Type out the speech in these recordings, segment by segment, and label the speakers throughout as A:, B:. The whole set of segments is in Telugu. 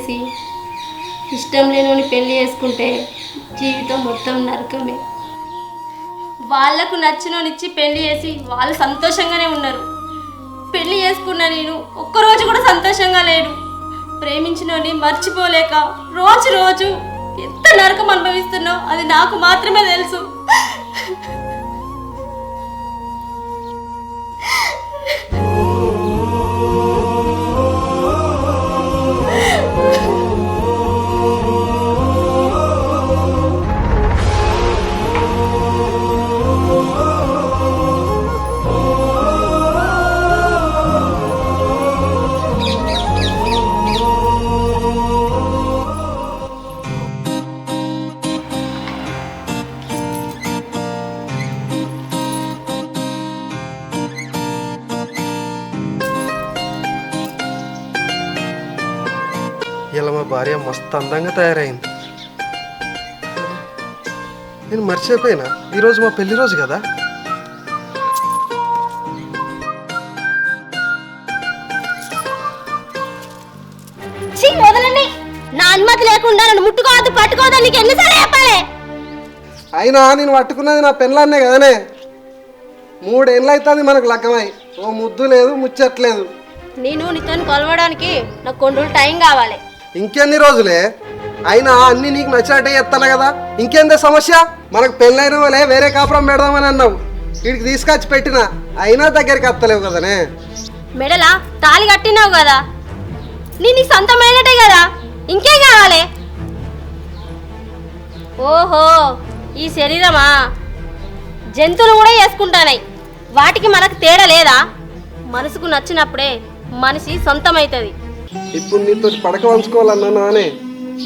A: చేసి ఇష్టం లేని పెళ్లి చేసుకుంటే జీవితం మొత్తం నరకమే. వాళ్లకు నచ్చినోనిచ్చి పెళ్లి చేసి వాళ్ళు సంతోషంగానే ఉన్నారు. పెళ్లి చేసుకున్న నేను ఒక్కరోజు కూడా సంతోషంగా లేను. ప్రేమించినోని మర్చిపోలేక రోజు రోజు ఎంత నరకం అనుభవిస్తున్నావు అది నాకు మాత్రమే తెలుసు.
B: ఇలా మా భార్య మస్తు అందంగా తయారైంది. నేను మర్చిపోయినా ఈరోజు మా పెళ్లి రోజు కదా.
A: వదలండి, నా అనుమతి లేకుండా నన్ను ముట్టుకోవద్దు పట్టుకోవద్దు నీకు ఎన్నిసార్లు చెప్పాలి?
B: అయినా నేను పట్టుకున్నది నా పెళ్ళాన్నే కదనే. 3 ఏళ్ళు అవుతుంది మనకు లగ్గమై. ఓ ముద్దు లేదు ముచ్చట్లేదు.
A: నేను నీతో కలవడానికి నాకు కొన్ని రోజులు టైం కావాలి.
B: ఇంకెన్ని రోజులే? అయినా అన్ని నీకు నచ్చినట్టే చెప్తాను కదా. ఇంకేందే సమస్య? మనకు పెళ్ళైన వాళ్ళే వేరే కాపురం పెడదామని అన్నావు. వీడికి తీసుకొచ్చి పెట్టినా అయినా దగ్గరికి వస్తలేవు కదనే.
A: మెడలా తాళి కట్టినావు కదా, నీకు సొంతమైనట్టే కదా, ఇంకేం కావాలి? ఓహో, ఈ శరీరమా జంతువులు కూడా వేసుకుంటానాయి, వాటికి మనకు తేడా లేదా? మనసుకు నచ్చినప్పుడే మనిషి సొంతమవుతుంది.
B: ఇప్పుడు నీతో పడక వంచుకోవాలన్నా నానే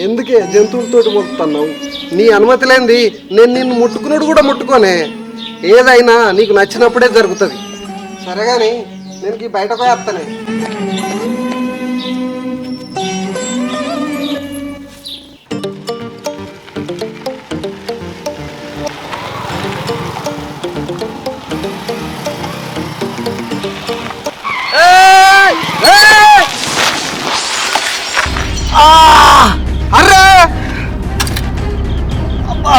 B: ఎందుకే జంతువులతోటి పోతున్నావు? నీ అనుమతి లేనిది నేను నిన్ను ముట్టుకున్నాడు కూడా ముట్టుకోనే. ఏదైనా నీకు నచ్చినప్పుడే జరుగుతుంది. సరే కానీ నేను బయటకు వస్తానే. అరే అబ్బా!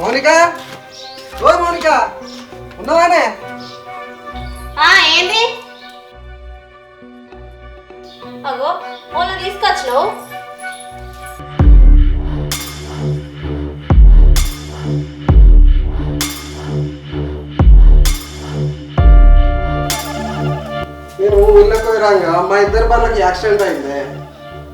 B: మౌనికా, ఓ మౌనికా, ఉన్నావానే?
A: ఏంటి అగో వాళ్ళు తీసుకొచ్చినావు?
B: నేను ఊళ్ళోకి పోయిరాగా మా ఇద్దరు పనులకి యాక్సిడెంట్ అయింది.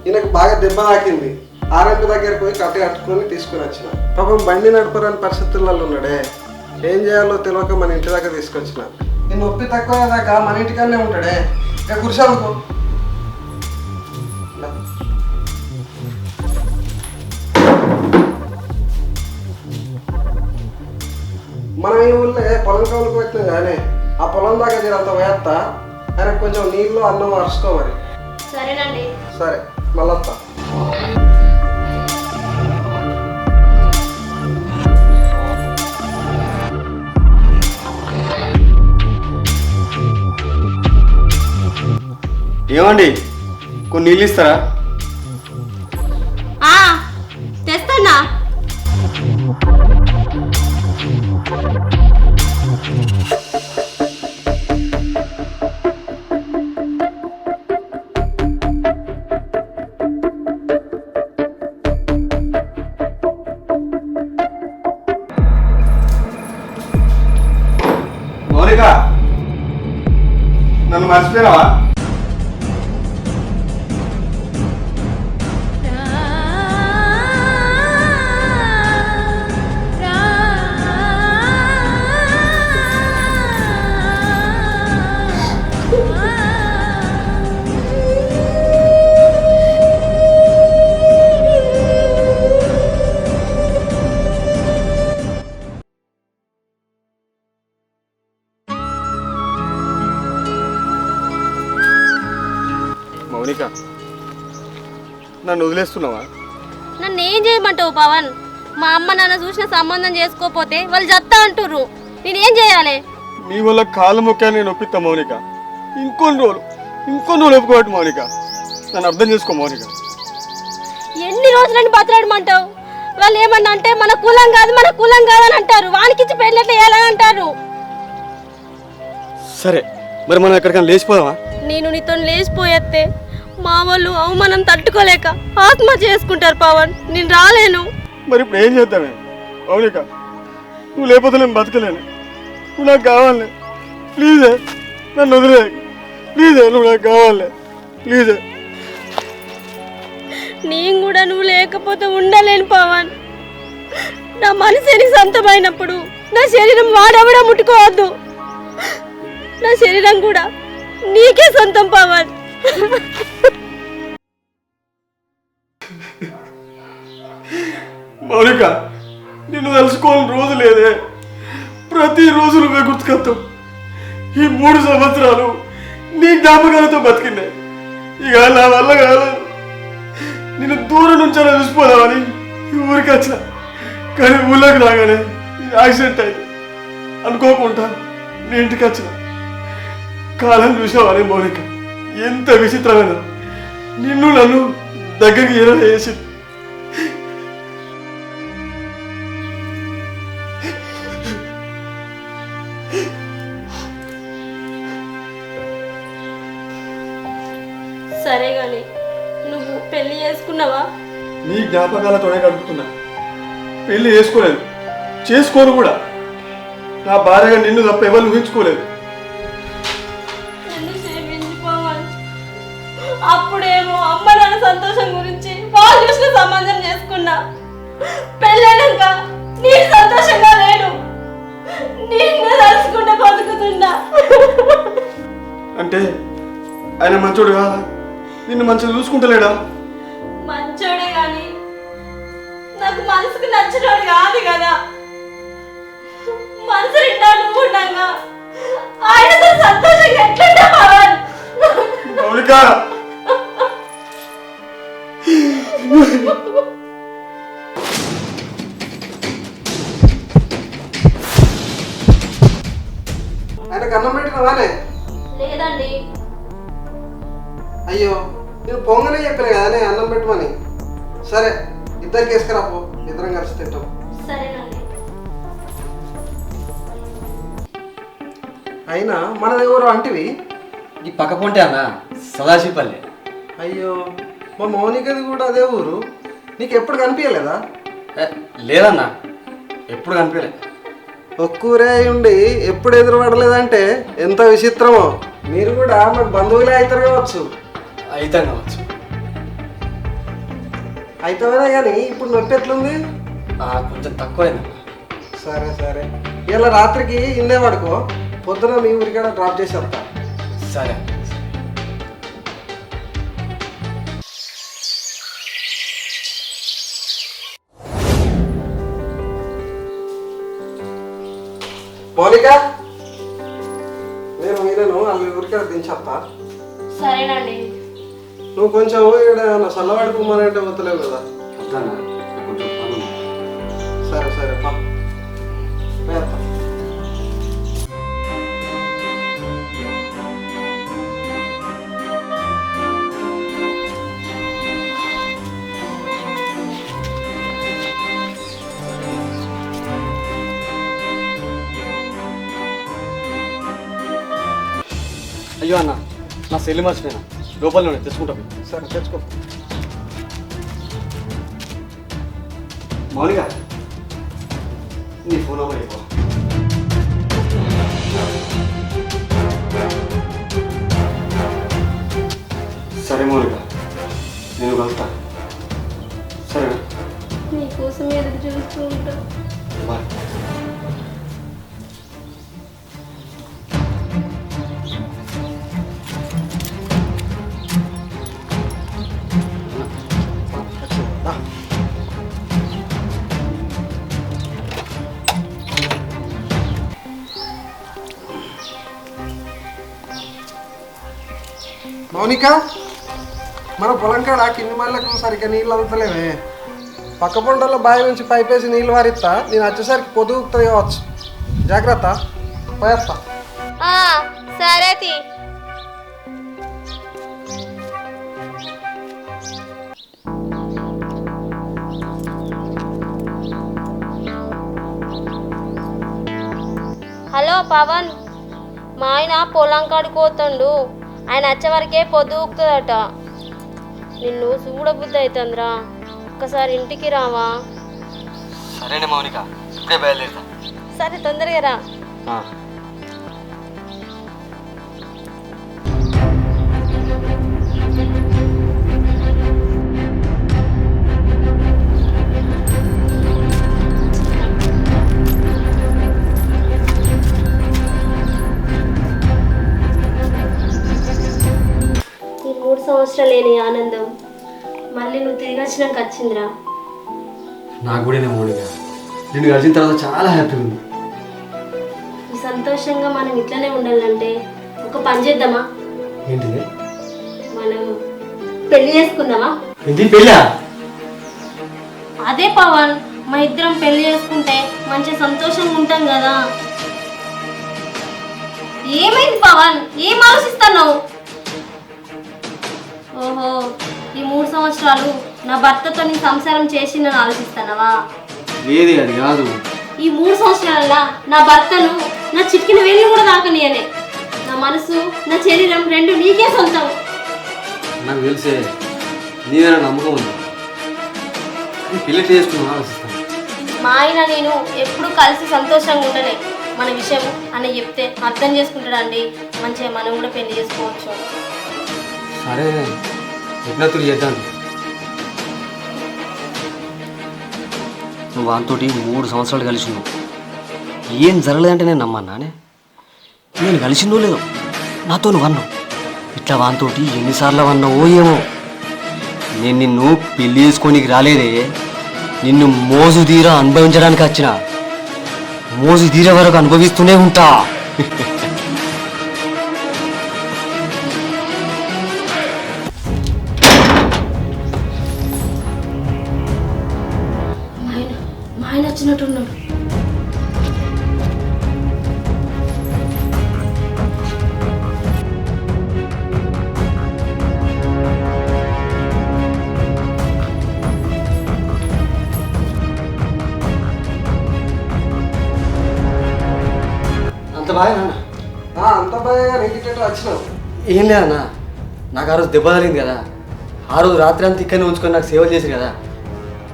B: ఈయనకు బాగా దెబ్బ తాకింది. ఆర్ఎంపీ దగ్గరికి పోయి కట్టుకొని తీసుకుని వచ్చిన. పాపం బండి నడపరాని పరిస్థితులలో ఉన్నాడే. ఏం చేయాలో తెలియక మన ఇంటి దాకా తీసుకొచ్చిన. నేను నొప్పి తక్కువ దాకా మన ఇంటికన్నా ఉంటాడే. ఇక కూర్చోనుకో. మనం ఈ ఊళ్ళో పొలం కవులకు వచ్చినాం కానీ ఆ పొలం దాకా జరంత వేస్తా. ఆయనకు కొంచెం నీళ్ళు అన్నం అరుచుకో మరి.
A: సరేనండి.
B: సరే మళ్ళొస్తా.
C: ఏమండి కొన్ని నీళ్ళు ఇస్తారా?
A: తెస్తానా.
C: మౌనిక, నన్ను మర్చిపోయినావా? మౌనిక నన్ను వదిలేస్తున్నావా?
A: నన్ను ఏం చేయమంటావు పవన్? మా అమ్మ నాన్న చూసిన సంబంధం చేసుకోపోతే వాళ్ళు జత్తా అంటుర్రు. నేనేం చేయాలి?
C: నీ వల్ల కాలు మొక్కాన్ని నేను ఒప్పిస్తా మౌనిక. ఇంకొన్ని రోజులు ఒప్పుకోవట్టు మౌనిక. నన్ను అర్థం చేసుకో మౌనిక.
A: ఎన్ని రోజులని బతలాడమంటావు? వాళ్ళు ఏమన్నా అంటే మన కులం కాదని అంటారు. వానికిచ్చి పెళ్ళట్లు వేయాలని అంటారు.
C: సరే మరి మనం ఎక్కడికైనా లేచిపోదామా?
A: నేను నీతో లేచిపోయేస్తే మా వాళ్ళు అవమానం తట్టుకోలేక ఆత్మహత్య చేసుకుంటారు పవన్. నేను రాలేను.
C: మరి ఇప్పుడు ఏం చేద్దామే మౌనిక? నువ్వు లేకపోతే నేను బతకలేను. నువ్వు నాకు కావాలి. ప్లీజే నన్ను వదిలే. ప్లీజే నువ్వు నాకు కావాలి. ప్లీజే.
A: నేను కూడా నువ్వు లేకపోతే ఉండలేను పవన్. నా మనసే నీ సొంతమైనప్పుడు నా శరీరం వాడెవడా ముట్టుకోవద్దు. నా శరీరం కూడా నీకే సొంతం పవన్.
C: మౌనిక నిన్ను తెలుసుకోవాలని రోజు లేదే. ప్రతిరోజు నువ్వే గుర్తుకొస్తావు. ఈ 3 సంవత్సరాలు నీ జ్ఞాపకాలతో బతికినాయి. ఇక నా వల్ల కాలేదు. నిన్ను దూరం నుంచి అలా చూసిపోదామని ఈ ఊరికి వచ్చిన. కానీ ఊళ్ళోకి రాగానే యాక్సిడెంట్ అయింది. అనుకోకుండా నీ ఇంటికి వచ్చిన. కాలం చూసావని మౌనిక ఎంత విచిత్రమైన నిన్ను నన్ను దగ్గరికి ఏదో వేసింది.
A: సరే గాని నువ్వు పెళ్లి చేసుకున్నావా?
C: నీ జ్ఞాపకాలతోనే గడుపుతున్నా. పెళ్లి చేసుకోలేదు, చేసుకోను కూడా. నా భార్యగా నిన్ను తప్ప ఎవరు ఊహించుకోలేదు.
A: అప్పుడేమో అమ్మ నాన్న సంతోషం గురించి వాళ్ళు చూసిన సంబంధం చేసుకున్నా. పెళ్ళైనాక నీ సంతోషంగా లేను. నిన్ను తలుచుకుంటే బతుకుతున్నా.
C: అంటే ఆయన మంచోడు కాదా? నిన్ను మంచిగా చూసుకుంటలేడా?
A: మంచోడే గాని నాకు మనసుకు నచ్చినోడు కాదు కదా. మనసు నిండా నువ్వు ఉండగా ఆయనతో సంతోషంగా ఎట్లుంటా పవన్?
C: మౌనిక
B: ఆయనకు అన్నం పెట్టినవానే?
A: లేదండి.
B: అయ్యో నేను పొంగనే చెప్పిన కదనే అన్నం పెట్టమని. సరే ఇద్దరికి వేసుకురాపో, ఇద్దరం కలిసి తింటాం.
A: సరేనండి.
B: అయినా మనది ఎవరు అంటివి?
D: ఈ పక్క పొంటే అన్న సదాశివపల్లి.
B: అయ్యో మా మౌనికది కూడా అదే ఊరు. నీకు ఎప్పుడు కనిపించలేదా?
D: లేదన్నా, ఎప్పుడు కనిపించలే.
B: ఒక్కూరే ఉండి ఎప్పుడు ఎదురుపడలేదంటే ఎంత విచిత్రమో. మీరు కూడా మాకు బంధువులే అవుతారు కావచ్చు.
D: అయితే కావచ్చు.
B: అవుతామేనా కానీ ఇప్పుడు నొప్పి ఎట్లుంది?
D: కొంచెం తక్కువైందన్న.
B: సరే సరే ఇలా రాత్రికి ఇందే పడుకో. పొద్దున మీ ఊరికాడ డ్రాప్ చేసి వస్తా.
D: సరే.
B: మౌనిక నేను మీరను వాళ్ళ ఊరికాడ దించేస్తా.
A: సరేనండి.
B: నువ్వు కొంచెం ఇక్కడ చల్లవాడి పొమ్మనంటే పోతలేవు కదా.
D: వద్దన్నా, కొంచెం పని ఉంది.
B: సరే సరే పా.
C: అయ్యో అన్న, నా సెల్లి మర్చిపోయినా. లోపలలోనే తెచ్చుకుంటాను.
B: సరే తెచ్చుకో.
C: మౌనిక నీ ఫోన్ నెంబర్ ఇవ్వ. సరే మౌనిక, నేను వెళ్తా. సరేనా?
A: నీకోసం ఎదురు చూస్తూ ఉంటా.
C: బాయ్.
B: మౌనిక మన పొలం కాడ కింది మళ్ళకు సరిగ్గా నీళ్ళు అందుతలేవే. పక్క పొంటల్లో బావి నుంచి పైపేసి నీళ్ళు వారిస్తా, నేను వచ్చేసరికి పొదుగుతుంది కావచ్చు. జాగ్రత్త, పోయేస్తా.
A: సరే తీ. హలో పవన్, మా ఆయన పొలం కాడికి పోతుండు. ఆయన వచ్చే వరకే పొద్దుగుతుందట. నిన్ను చూడబుద్ధి అవుతుందిరా, ఒక్కసారి ఇంటికి రావా?
D: సరేనే మౌనిక, ఇప్పుడే బయలుదేరుతా.
A: సరే తొందరగా రా. ఈ 3 సంవత్సరాలు లేని ఆనందం మళ్ళీ నువ్వు తిరిగి వచ్చినాక వచ్చిందిరా.
D: నాకు కూడా మౌనిక, నిన్ను కలిసిన తర్వాత చాలా హ్యాపీగా ఉంది.
A: ఈ సంతోషంగా మనం ఇట్లనే ఉండాలంటే ఒక పని చేద్దామా?
D: ఏంటిది?
A: మనం పెళ్లి చేసుకుందామా?
D: ఏంటి పెళ్ళా?
A: అదే పవన్, మా ఇద్దరం పెళ్లి చేసుకుంటే మంచి సంతోషంగా ఉంటాం కదా. ఏమైంది పవన్, ఏం ఆలోచిస్తున్నావు? ఓహో, ఈ 3 సంవత్సరాలు నా భర్తతో నీ సంసారం చేసి నన్ను ఆలోచిస్తున్నావా?
D: లేదు, అది కాదు.
A: ఈ 3 సంవత్సరాల నా భర్తను నా చిక్కిన వేలు కూడా తాకనియలే. నా మనసు, నా శరీరం రెండు నీకే సొంతం.
D: నాకు తెలిసే నీవేనా నమ్మకం ఉంది. పెళ్లి చేసుకుని ఆలోచిస్తాను.
A: మా ఆయన నేను ఎప్పుడు కలిసి సంతోషంగా ఉండలే. మన విషయం అని చెప్తే అర్థం చేసుకుంటాడండి. మంచిగా మనం కూడా పెళ్లి చేసుకోవచ్చు.
D: సరే, యజ్ఞతులు చేద్దాం. నువ్వు వానితోటి 3 సంవత్సరాలు కలిసి ఉన్నావు. ఏం జరగలేదంటే నేను నమ్మన్నానే. నేను కలిసిందో లేదో నాతో నువ్వు అన్నావు. ఇట్లా వానితోటి ఎన్నిసార్లు అన్నావో ఏమో. నేను నిన్ను పెళ్లి చేసుకోనికి రాలేదే, నిన్ను మోజు తీరా అనుభవించడానికి వచ్చిన. మోజు తీరే వరకు అనుభవిస్తూనే ఉంటా.
A: మా ఆయన వచ్చినట్టున్నాడు.
D: అంత బాగా
B: అంత బాగా నీటికెట్ వచ్చినావు.
D: ఏం లేదన్నా, నాకు ఆ రోజు దెబ్బ తగిలింది కదా. ఆ రోజు రాత్రి అంతా ఇక్కడనే ఉంచుకొని నాకు సేవలు చేశారు కదా.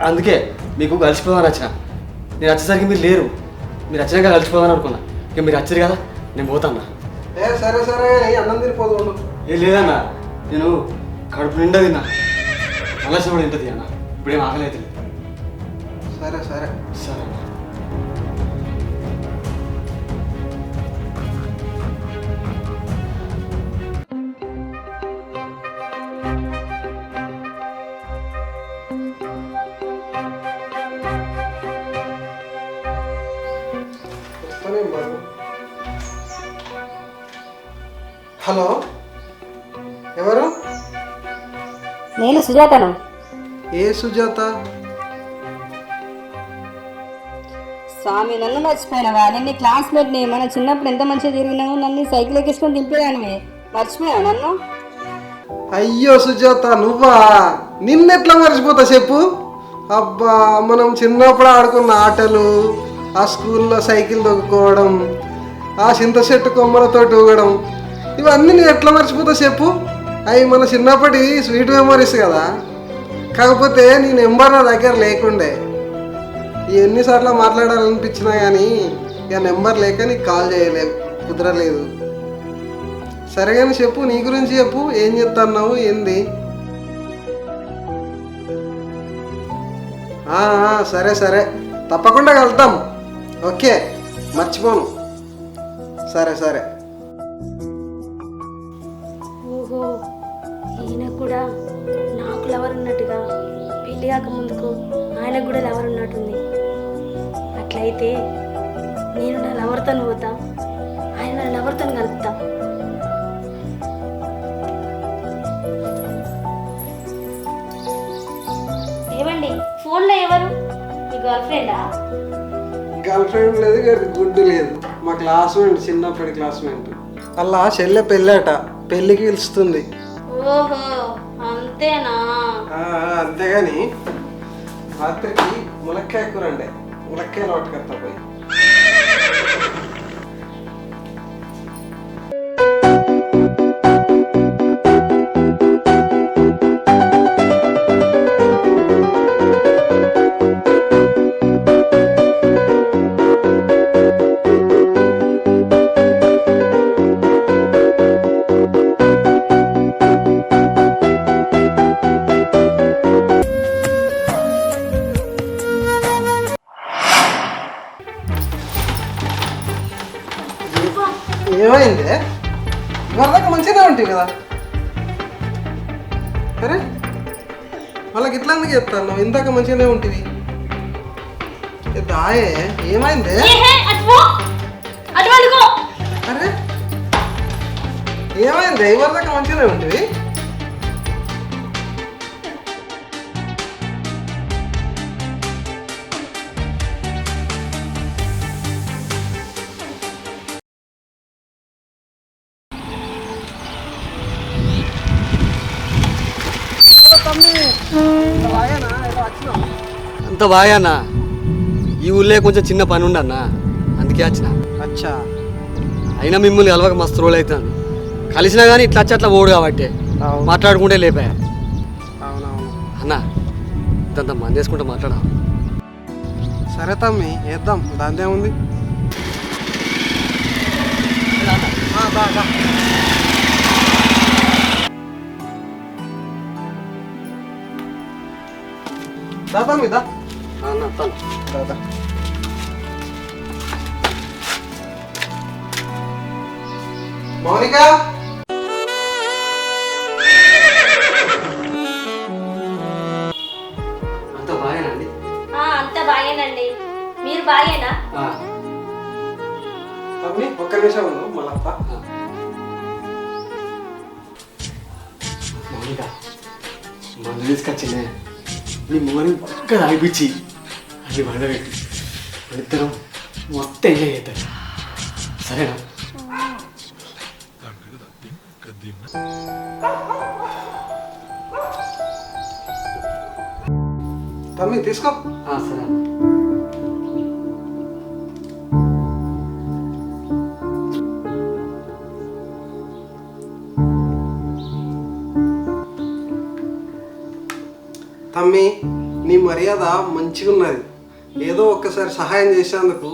D: అందుకే మీకు కలిసిపోదామని వచ్చిన. నేను వచ్చేసరికి మీరు లేరు. మీరు వచ్చినాక కలిసిపోదామని అనుకున్నా. ఇక మీరు వచ్చారు కదా, నేను పోతాన్నా.
B: సరే సరే, అన్నం తినిపోదు.
D: ఏం లేదన్నా, నేను కడుపు నిండా తిన్నా. ఆలస్యం కూడా తింటుంది అన్న. ఇప్పుడేం ఆకలి అవుతుంది.
B: సరే సరే
D: సరే అన్న.
B: హలో, ఎవరు?
E: నేను సుజాతను.
B: ఏ సుజాత?
E: స్వామి, నన్ను మర్చిపోయినావా? నేను నీ క్లాస్మేట్ని. మన చిన్నప్పుడు ఎంత మంచిగా తిరిగినావు. నన్ను సైకిల్ ఎక్కించుకొని దింపేదానివి. మర్చిపోయావు నన్ను?
B: అయ్యో సుజాత, నువ్వా? నిన్నెట్లా మర్చిపోతా చెప్పు. అబ్బా, మనం చిన్నప్పుడు ఆడుకున్న ఆటలు, ఆ స్కూల్లో సైకిల్ తొక్కుకోవడం, ఆ చింత చెట్టు కొమ్మలతో ఊగడం, ఇవన్నీ నేను ఎట్లా మర్చిపోతా చెప్పు. అవి మన చిన్నప్పటి స్వీట్ మెమరీస్ కదా. కాకపోతే నీ నెంబర్ నా దగ్గర లేకుండే. ఎన్నిసార్లు మాట్లాడాలనిపించినా కానీ ఇక నెంబర్ లేక నీకు కాల్ చేయలేదు, కుదరలేదు. సరే కానీ చెప్పు, నీ గురించి చెప్పు. ఏం చెప్తున్నావు, ఏంది? సరే సరే, తప్పకుండా కలుద్దాం. ఓకే, మర్చిపోను. సరే సరే.
A: ఓహో, ఈయన కూడా నాకు లవర్ ఉన్నట్టుగా పెళ్ళి కాక ముందుకు ఆయనకు కూడా లవర్ ఉన్నట్టుంది. అట్లయితే నేను నా లవర్తో పోతా, ఆయన నా లవర్తో కలుపుతా. గర్ల్ ఫ్రెండా?
B: గర్ల్ ఫ్రెండ్ లేదు, గుడ్డు లేదు. మా క్లాస్మేట్, చిన్నప్పటి క్లాస్మేట్. అలా చెల్లె పెళ్ళాట, పెళ్ళికి పిలుస్తుంది.
A: ఓహో అంతేనా?
B: అంతేగాని రాత్రికి ములక్కాయ కూర అండి, ములక్కాయలు పట్టుకొస్తా పోయి. ఏమైంది? వరదాకా మంచిగానే ఉంటుంది కదా. అరే వాళ్ళకి ఇట్లా ఎందుకు చెప్తాను? ఇందాక మంచిగానే ఉంటుంది. దాయే ఏమైంది? అరే ఏమైంది? వరదాకా మంచిగానే ఉంటుంది.
D: అంత బాగానా? ఈ ఊళ్ళో కొంచెం చిన్న పని ఉండన్నా, అందుకే వచ్చిన.
B: అచ్చా,
D: అయినా మిమ్మల్ని కలవక మస్తు రోజులు అవుతుంది. కలిసినా కానీ ఇట్లా వచ్చి అట్లా పోడు కాబట్టి మాట్లాడుకుంటే లేపా.
B: అవునవును
D: అన్నా ఇంత మంది వేసుకుంటే మాట్లాడా.
B: సరే తమ్మి, వేద్దాం, దాందే ఉంది. దాదా మీద దాదా మౌనిక,
D: అంత బాగానండి?
A: అంత బాగేనండి. మీరు బాగేనా?
B: తమ్మి ఒక్క నిమిషం ఉండు, మళ్ళా.
D: మౌనిక మందు తీసుకొచ్చిందే, నీ మోని ఒక్క తాగిపించి అన్ని వండబెట్టి ఇద్దరం మొత్తం ఎంజాయ్ చేద్దాం, సరేనా?
B: తమ్మి తీసుకో.
D: సరే.
B: తమ్మి నీ మర్యాద మంచిగా ఉన్నది. ఏదో ఒక్కసారి సహాయం చేసేందుకు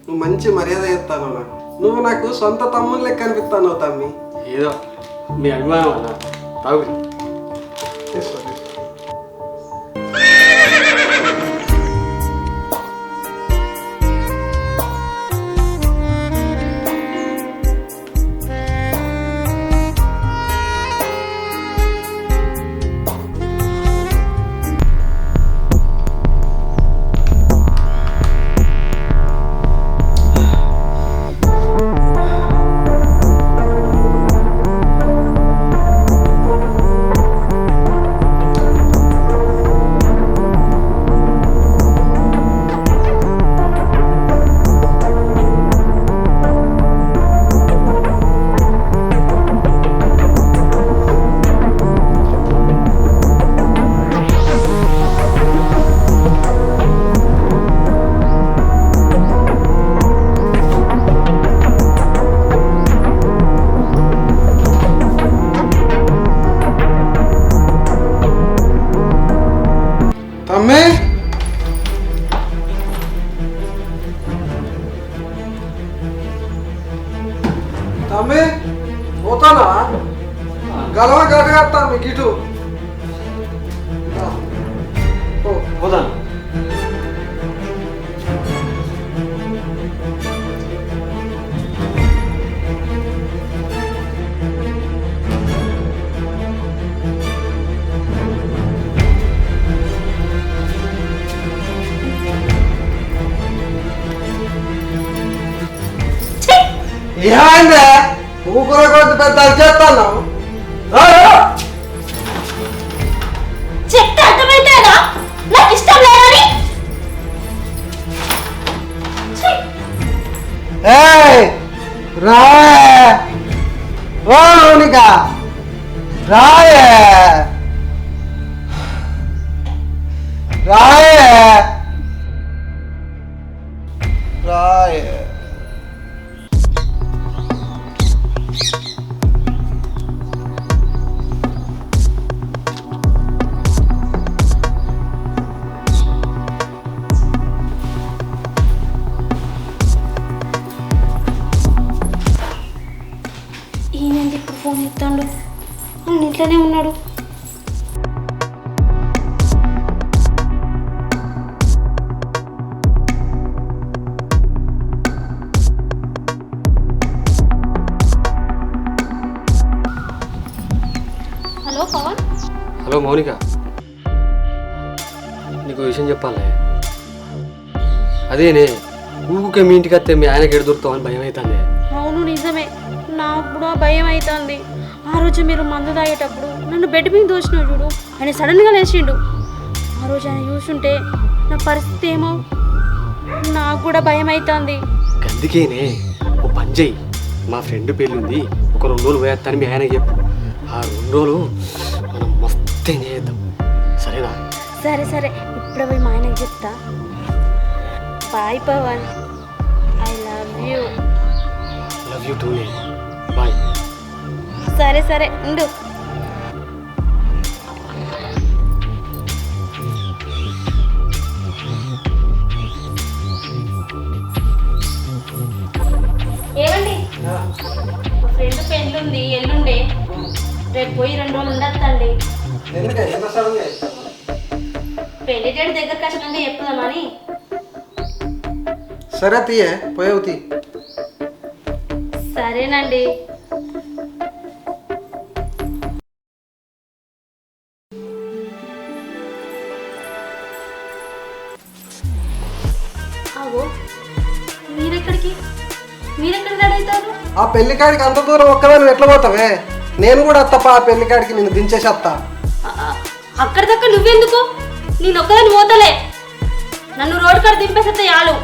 B: నువ్వు మంచి మర్యాద చేస్తాను. నాకు నువ్వు నాకు సొంత తమ్ముని లెక్క అనిపిస్తాను తమ్మి.
D: ఏదో మీ అభిమానం అన్న. తాగు.
B: తీసుకో. తమ్మి తమ్మి పోతానా? గలవ గడగడతా మీకు ఇటు
D: పోదాం.
B: ఏమైందే? ఊపిరి కొద్ది పెద్ద చేస్తాను.
A: చెప్తే అర్థమైతేనా నాకు ఇష్టం లేదని?
B: ఏయ్ రాయే ఓ మౌనిక రాయే రాయే రాయే
A: ఈయనండి ఇప్పుడు ఫోన్ ఎత్తాడు. అవును ఇంట్లోనే ఉన్నాడు. హలో పవన్.
D: హలో మౌనిక, నీకు విషయం చెప్పాలి. అదేనే ఊరికే మీ ఇంటికి వస్తే మీ ఆయనకి ఎడు దొరుకుతామని భయం అవుతుంది.
A: అవును నిజమే, నాకు కూడా భయం అవుతుంది. ఆ రోజు మీరు మందు తాగేటప్పుడు నన్ను బెడ్ మీద దోచినావు చూడు, ఆయన సడన్గా లేచిండు. ఆ రోజు ఆయన చూసుంటే నా పరిస్థితి ఏమో, నాకు కూడా భయం అవుతుంది.
D: అందుకేనే ఓ పని చెయ్యి, మా ఫ్రెండ్ పెళ్ళి ఉంది, ఒక 2 రోజులు పోయేస్తాను మీ ఆయనకి చెప్పు. ఆ 2 రోజులు మనం మస్తు ఎంజాయ్ చేద్దాం, సరేనా?
A: సరే సరే, ఇప్పుడు పోయి మా ఆయనకి చెప్తా. Bye Pawan, I love you.
D: Love you too. Bye.
A: సరే సరే ఉండు. ఏమండి, మా ఫ్రెండ్ పెళ్ళి ఉంది ఎల్లుండే, రేపు పోయి 2 రోజులు ఉండొద్దండి.
B: ఎందుకే ఎంత సడన్గా
A: పెళ్లి డేట్ దగ్గరకు వచ్చినాక చెప్తామని.
B: సరే తీయే పోయావు తీ.
A: సరేనండి. ఆగో, మీరెక్కడికి రెడీ అవుతారు?
B: ఆ పెళ్లికాడికి అంత దూరం ఒక్కదాన్ని ఎట్లా పోతావే? నేను కూడా తప్ప ఆ పెళ్లికాడికి నిన్ను దించేసేస్తా.
A: అక్కడి దాకా నువ్వెందుకు? నేను ఒక్కదాన్ని పోతలే. నన్ను రోడ్ కాడ దింపేసేస్తే చాలు,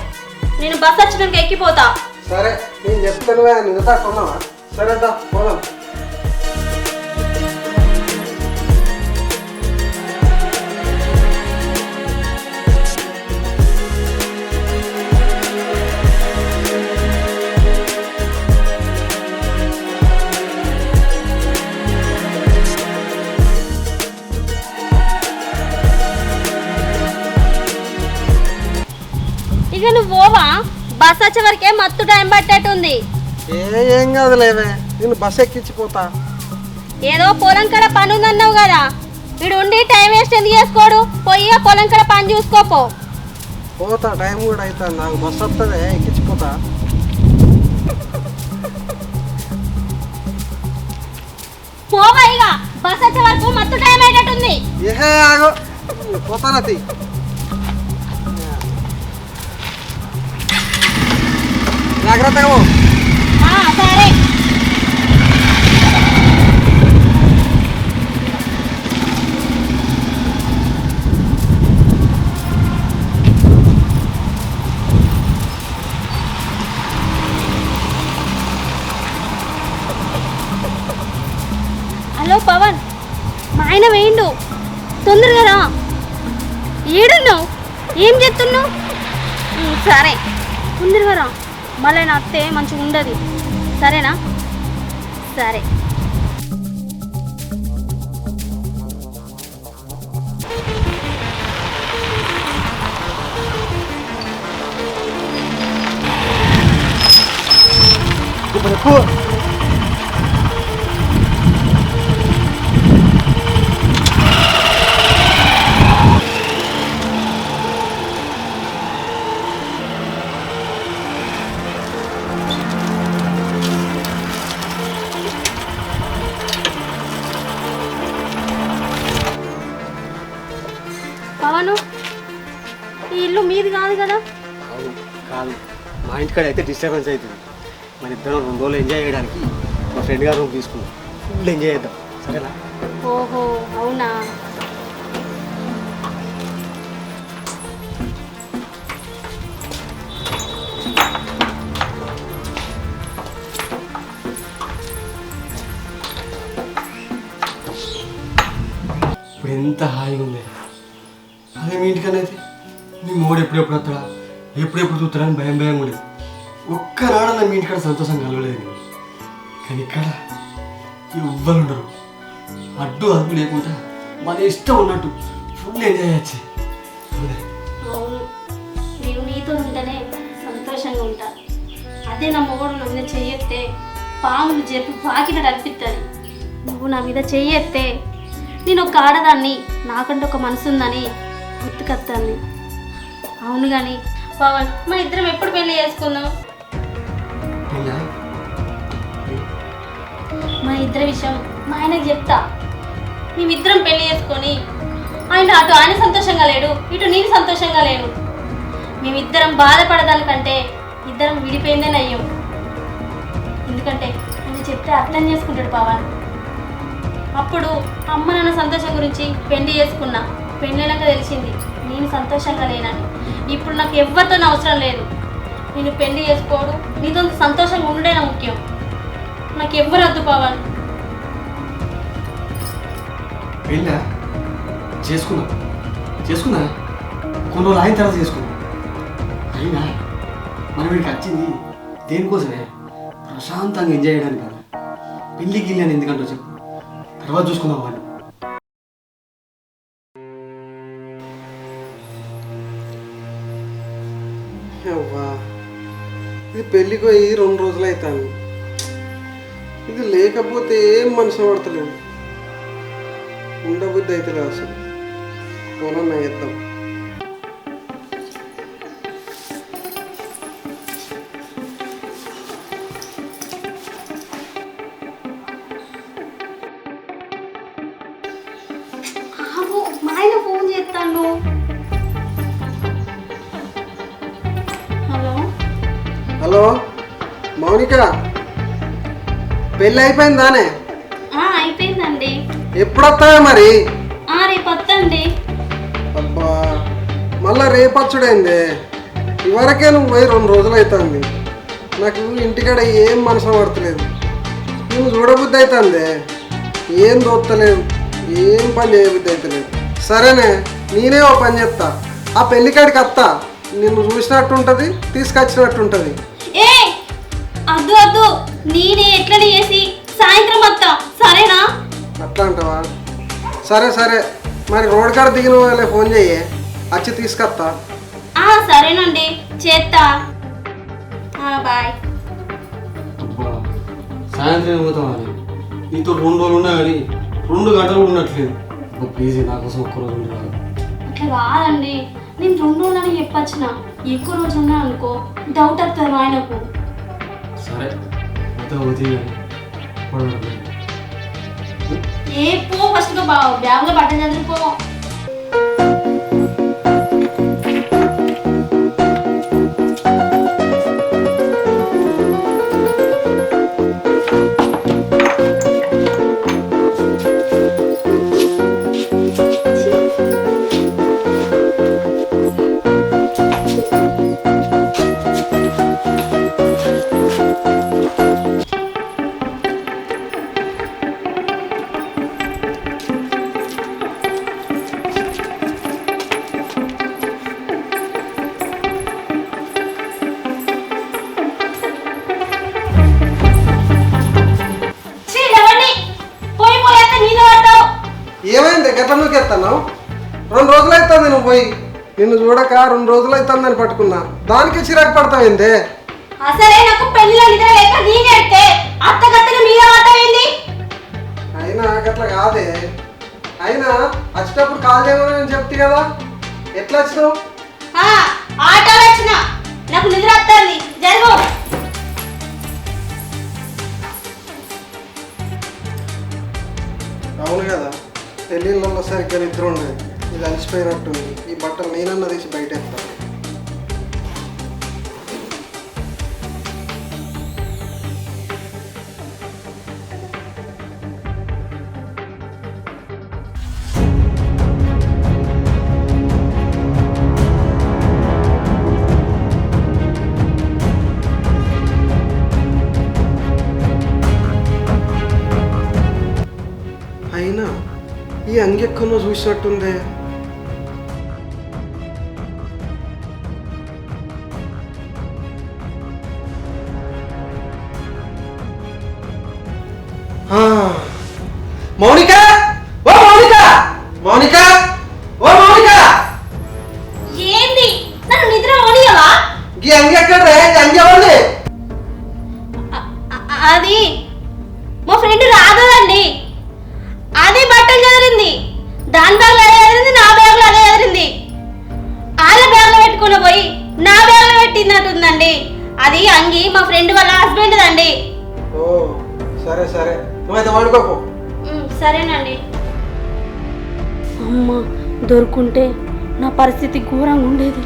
A: నేను బస్ వచ్చినాక ఎక్కిపోతా.
B: సరే నేను చెప్తాను, నిన్నదా కొన్నావా? సరే దా పోదాం.
A: ఇక నువ్వు పోవా? బస్ వచ్చే వరకే మత్తు టైం పట్టేట్టుంది.
B: ఏం కాదులేవే, నేను బస్ ఎక్కించిపోతా.
A: ఏదో పొలం కాడ పని ఉందన్నావు కదా, వీడు ఉండి టైం వేస్ట్ ఎందుకు చేసుకోడు? పోయి ఆ పొలం కాడ పని చూసుకోపో.
B: పోతా, టైం కూడా అవుతుంది, నాకు బస్ వస్తుంది, ఎక్కించిపోతా.
A: పోవా, ఇక బస్ వచ్చే వరకు మత్తు టైం అయ్యేటట్టుంది.
B: ఏహే ఆగో, పోతానా తీ. జాగ్రత్తగా పో.
A: సరే. హలో పవన్, మా ఆయన వేయండు, తొందరగా రా. ఏడున్నావు? ఏం చేస్తున్నావు? సరే తొందరగా రా, మళ్ళీ నా అత్తే మంచిగా ఉండదు, సరేనా? సరే. పవను, ఈ ఇల్లు మీది కాదు కదా?
D: అవును కాదు, మా ఇంటికాడ అయితే డిస్టర్బెన్స్ అవుతుంది. మన ఇద్దరం 2 రోజులు ఎంజాయ్ చేయడానికి మా ఫ్రెండ్ గారు రూమ్ తీసుకున్నాం, ఫుల్ ఎంజాయ్ చేద్దాం, సరేనా?
A: ఓహో అవునా.
C: ఇప్పుడు ఎంత హాయిగా ఉంది. అదే మీ ఇంటికనైతే మీ మోడు ఎప్పుడెప్పుడు వస్తాడా, ఎప్పుడెప్పుడు చూస్తాడా అని భయం భయం ఉండేది. ఒక్కనాడన్నా మీ ఇంటికాడ సంతోషం కలగలేదు. కానీ ఇక్కడ ఎవ్వరు ఉండరు. అడ్డు అదుపు లేకుండా మన ఇష్టం ఉన్నట్టు ఫుల్ ఎంజాయ్ చేయొచ్చు.
A: అవును, నేను నీతో ఉంటేనే సంతోషంగా ఉంటా. అదే నా మొగడు నా మీద చెయ్యెత్తే పాములు చెప్పి పాకినట్టు అనిపిస్తుంది. నువ్వు నా మీద చెయ్యెత్తే నేను ఒక ఆడదాన్ని, నాకంటే ఒక మనసు ఉందని గుర్తుకొస్తాను. అవును కానీ పవన్, మన ఇద్దరం ఎప్పుడు పెళ్లి చేసుకుందాం? మన ఇద్దరి విషయం మా ఆయనకు చెప్తా. మేమిద్దరం పెళ్లి చేసుకొని అటు ఆయన సంతోషంగా లేడు, ఇటు నేను సంతోషంగా లేను. మేమిద్దరం బాధపడదానికంటే ఇద్దరం విడిపోయిందే నయ్యం. ఎందుకంటే ఆయన చెప్తే అర్థం చేసుకుంటాడు పవన్. అప్పుడు అమ్మ నాన్న సంతోషం గురించి పెళ్లి చేసుకున్నా. పెళ్ళైనాక తెలిసింది నేను సంతోషంగా లేనని. ఇప్పుడు నాకు ఎవరితో అవసరం లేదు. నేను పెళ్లి చేసుకోవడం, నీతో సంతోషంగా ఉండేనా ముఖ్యం. నాకు ఎవ్వరు వద్దు పవన్.
C: పెళ్ళా చేసుకున్నా కొన్ని రోజులు అయిన తర్వాత చేసుకున్నా. అయినా మనం వీడికి వచ్చింది దేనికోసమే? ప్రశాంతంగా ఎంజాయ్ చేయడానికి కదా. పెళ్ళి గిల్లి అని ఎందుకంటో చెప్పు, తర్వాత చూసుకుందాం వాళ్ళు.
B: అవ్వా, ఇది పెళ్ళికి పోయి 2 రోజులు అవుతాను. ఇది లేకపోతే ఏం మనసు పడతలేదు. ఉండబుద్ధి అయితే లేదు అసలు. పోనన్నా చేద్దాం.
A: మా ఆయన ఫోన్ చేస్తాను. హలో
B: హలో మౌనిక, పెళ్ళి అయిపోయిందానే?
A: అయిపోయిందండి.
B: ఎప్పుడు వస్తావే మరి?
A: రేపు వస్తండి.
B: అబ్బా, మళ్ళా రేపచ్చుడైందే. ఇవరకే నువ్వు పోయి 2 రోజులు అవుతుంది. నాకు ఇంటికాడ ఏం మనసు పడతలేదు. నువ్వు చూడబుద్ధి అవుతుందే, ఏం దోత్తలేదు, ఏం పని చేయబుద్ధి అవుతలేదు. సరేనే, నేనే ఓ పని చెప్తా. ఆ పెళ్ళికాడికి వస్తా, నిన్ను చూసినట్టు ఉంటుంది, తీసుకొచ్చినట్టు ఉంటుంది.
A: ఏ అద్దు అద్దు, నేనే ఎట్లని చేసి సాయంత్రం వస్తా, సరేనా?
B: అట్లా అంటావా? సరే సరే, మరి రోడ్ కాడ దిగిన వాళ్ళే ఫోన్ చెయ్యి, వచ్చి తీసుకొస్తా.
A: సరేనండి, చేస్తా. బాయ్.
C: అబ్బా, సాయంత్రం పోతామని నీతో 2 రోజులు ఉన్నా కానీ 2 గంటలు ఉన్నట్లేదు. ప్లీజ్ నా కోసం ఒక్కరోజు ఉండరాదు.
A: అట్లా కాదండి, నేను 2 రోజులని చెప్పొచ్చిన. ఎక్కువ రోజు ఉన్నా అనుకో డౌట్ వస్తుంది మా ఆయనకు.
C: సరే పోతే పోతే
A: ఏ పో, ఫస్ట్గా బ్యాగ్లో బట్టలు చదువుకో.
B: ఏమైంది గట్ల నూకెత్తాను? 2 రోజులు అవుతుంది నువ్వు పోయి. నిన్ను చూడక 2 రోజులు అవుతుందని పట్టుకున్నా, దానికి చిరాకు పడతావేందే?
A: అసలే నాకు పెళ్ళిలో నిద్ర లేక నేనేస్తే అత్తగత్తగా మీద మాట్లాడింది.
B: అయినా గట్ల కాదే. అయినా వచ్చేటప్పుడు కాల్ చేయమని చెప్తే కదా, ఎట్లా వచ్చినావు?
A: ఆటోలో వచ్చిన, నాకు నిద్ర వస్తుంది, జరుగు.
B: అవును కదా, పెళ్ళిళ్ళల్లో సరిగ్గా నిద్ర ఉండదు. ఇది అలసిపోయినట్టుంది. ఈ బట్టలు నేనన్నా తీసి బయట ఎత్తాను. అయినా ఈ అంగెక్కనో చూసినట్టుందే. మౌనిక, ఓ మౌనిక, మౌనిక, ఓ మౌనిక,
A: ఏంది నన్ను నిద్ర ఓనియవా?
B: ఈ అంగెక్కడే, ఈ అంగెవండి.
A: అది మా ఫ్రెండ్ రాదండి. అది బట్టలు చదిరింది, దాని బ్యాగ్లో అదే చదిరింది, నా బ్యాగ్లో అదే చదిరింది. వాళ్ళ బ్యాగ్లో పెట్టుకుని పోయి నా బ్యాగ్లో పెట్టినట్టుందండి. అది అంగి మా ఫ్రెండ్ వాళ్ళ హస్బెండ్ దండి.
B: ఓ సరే సరే, నువ్వైతే వండుకోకు.
A: సరేనండి. అమ్మ దొరుకుంటే నా పరిస్థితి ఘోరంగా ఉండేది.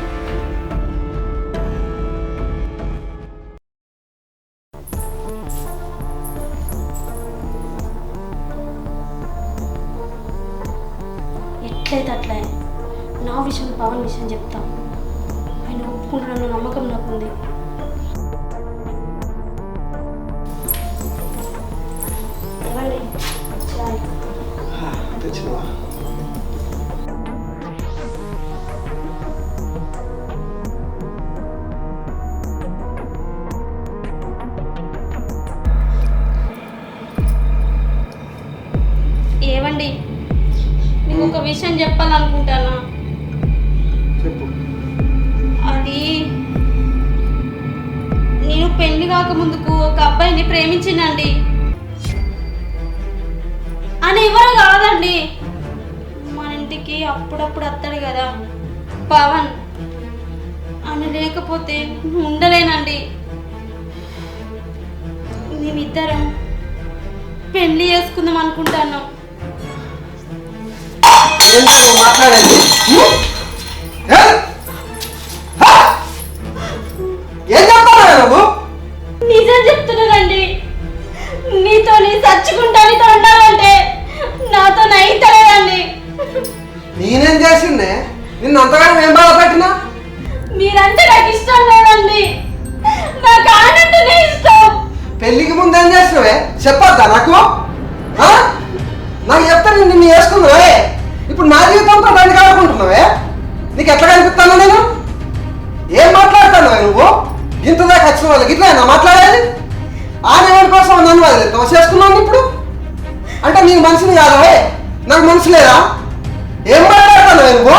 A: ఎట్లయితే అట్లా నా విషయం పవన్ విషయం చెప్తా. ఆయన ఒప్పుకుంటున్న నమ్మకం నాకుంది.
B: తెచ్చినవా?
A: ఏవండి, మీకు ఒక విషయం చెప్పాలనుకుంటానా.
B: చెప్పు.
A: అది నేను పెళ్లి కాక ముందుకు ఒక అబ్బాయిని ప్రేమించినండి. అని ఎవరు కాదండి, మన ఇంటికి అప్పుడప్పుడు వస్తాడు కదా పవన్. అని లేకపోతే ఉండలేనండి. మేమిద్దరం పెళ్లి చేసుకుందాం అనుకుంటున్నాం.
B: మాట్లాడేది ఏం చెప్తావా నువ్వు?
A: నిజం చెప్తున్నానండి. నీతో నీ చచ్చుకుంటా నీతో ఉండాలంటే నాతో నైతలేదండి.
B: నేనేం చేసిందే నిన్ను అంతగానో ఏం బాధ పెట్టినా?
A: మీరంటే నాకు ఇష్టం లేదండి. నాకు ఆనంటనే ఇష్టం.
B: పెళ్ళికి ముందు ఏం చేసినవే చెప్పొద్దా నాకు? నాకు చెప్తా నేను నిన్ను వేసుకున్నావే. ఇప్పుడు నా జీవితంతో బండి కాడుకుంటున్నావే. నీకు ఎట్లా కనిపిస్తాను నేను? ఏం మాట్లాడుతున్నావే నువ్వు? ఇంత దాకా వచ్చిన వాళ్ళకి ఇట్లా నా మాట్లాడేది? ఆడవాడి కోసం నన్ను వదిలేస్తావు చేసుకున్నాను ఇప్పుడు అంటే నీకు మనిషిని కాదవే, నాకు మనసు లేదా? ఏం మాట్లాడుతున్నావే నువ్వు?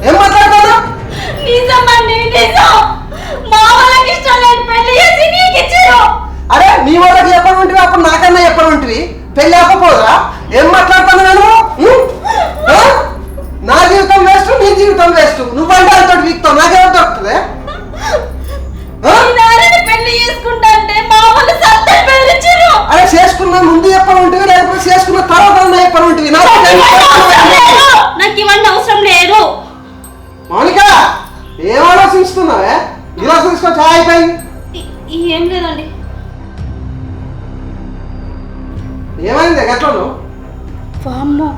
B: ఏం మాట్లాడుతున్నా?
A: నిజమండి, నిజం. మా వాళ్ళకి ఇష్టం లేదు పెళ్లి చేసి నీకు ఇచ్చారు.
B: అరే నీ వాళ్ళకి చెప్పని ఉంటివి, అప్పుడు నాకన్నా చెప్పని ఉంటివి. పెళ్ళి అవ్వకపోదా? ఏం మాట్లాడుతున్నావు నేను? నా జీవితం వేస్ట్, నీ జీవితం వేస్ట్. నువ్వంటే అంత వీక్తావు, నాకేమో దొరుకుతుంది?
A: పెళ్లి చేసుకుంటా అంటే మా వాళ్ళు సత్తా బెదిరించారు.
B: అరే చేసుకున్న ముందు చెప్పని ఉంటివి, లేకపోతే చేసుకున్న తర్వాత చెప్పని ఉంటివి.
A: నాకు ఇవన్నీ అవసరం లేదు.
B: మౌనిక ఏం ఆలోచిస్తున్నావే? ఇలా తీసుకొని చాలా అయిపోయింది.
A: ఏం లేదండి.
B: ఏమైంది గట్లను?
A: వామ్మో,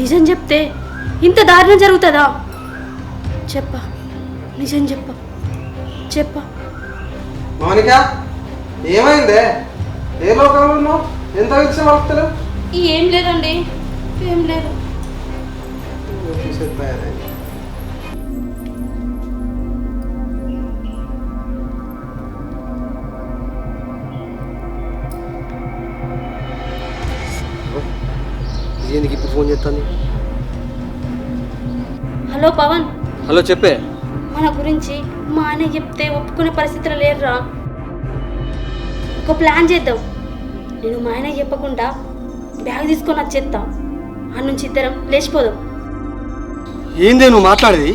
A: నిజం చెప్తే ఇంత దారుణం జరుగుతుందా? చెప్ప నిజం చెప్ప.
B: మౌనిక ఏమైందే? ఏ లోకంలో ఉన్నావు? ఎంత విషయం వస్తలేవు?
A: ఏం లేదండి, ఏం లేదు.
D: ఎందుకు ఇప్పుడు ఫోన్ చేస్తాను?
A: హలో పవన్.
D: హలో చెప్పే.
A: మన గురించి మా ఆయన చెప్తే ఒప్పుకునే పరిస్థితులు లేరురా. ఒక ప్లాన్ చేద్దాం. నేను మా ఆయన చెప్పకుండా బ్యాగ్ తీసుకొని వచ్చేస్తాం. ఆ నుంచి ఇద్దరం లేచిపోదాం.
D: ఏందే నువ్వు మాట్లాడేది?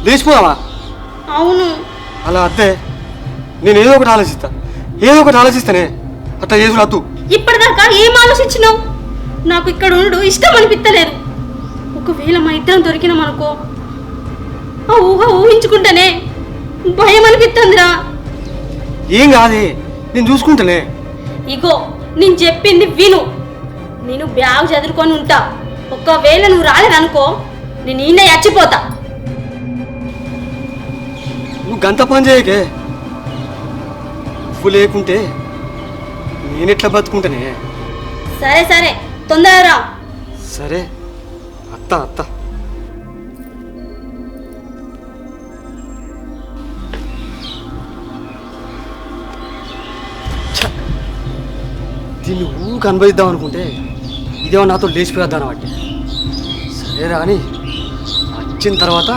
D: లేచిపోదామా?
A: అవును.
D: అలా అద్దే, నేను ఏదో ఒకటి ఆలోచిస్తానే. అట్లా చేసుడు అద్దు.
A: ఇప్పటిదాకా ఏం ఆలోచించినావు? నాకు ఇక్కడ ఉండడు ఇష్టం అనిపిస్తలేదు. ఒకవేళ మా ఇద్దరం దొరికినామనుకో, ఆ ఊహించుకుంటేనే భయం అనిపిస్తుందిరా.
D: ఏం కాదే, నేను చూసుకుంటానే.
A: ఇగో నేను చెప్పింది విను. నేను బ్యాగ్ చదువుకొని ఉంటా. ఒకవేళ నువ్వు రాలేదనుకో, నేను ఈయన చచ్చిపోతా.
D: నువ్వు గంత పని చేయకే. నువ్వు లేకుంటే నేనెట్లా బతుకుంటానే?
A: సరే తొందరగా రా.
D: సరే అత్త అత్త. దీన్ని ఊరికి అనుభవిద్దాం అనుకుంటే ఇదేమో నాతో లేచిపోయేద్దాను బట్టి. సరే రాని వచ్చిన తర్వాత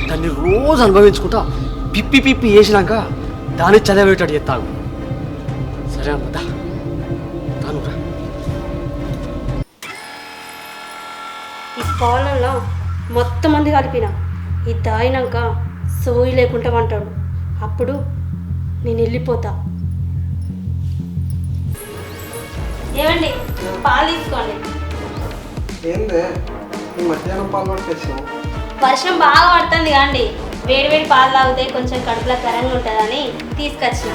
D: దాన్ని రోజు అనుభవించుకుంటా పిప్పి పిప్పి వేసినాక దాన్ని చదివేటట్టు చెప్తాను. సరే అమ్మద్దా తాను రా.
A: ఈ పాలల్లో మొత్తం మంది కలిపిన ఇది తాగినాక సోయి లేకుండా అంటాడు. అప్పుడు నేను వెళ్ళిపోతా. ఏమండి పాలు తీసుకోండి.
B: ఏందే ఈ మధ్యాహ్నం పాలు పట్టుకొచ్చినావు?
A: వర్షం బాగా పడుతుంది కాండి, వేడి వేడి పాలు తాగితే కొంచెం కడుపులో కరంగా ఉంటుందని తీసుకొచ్చిన.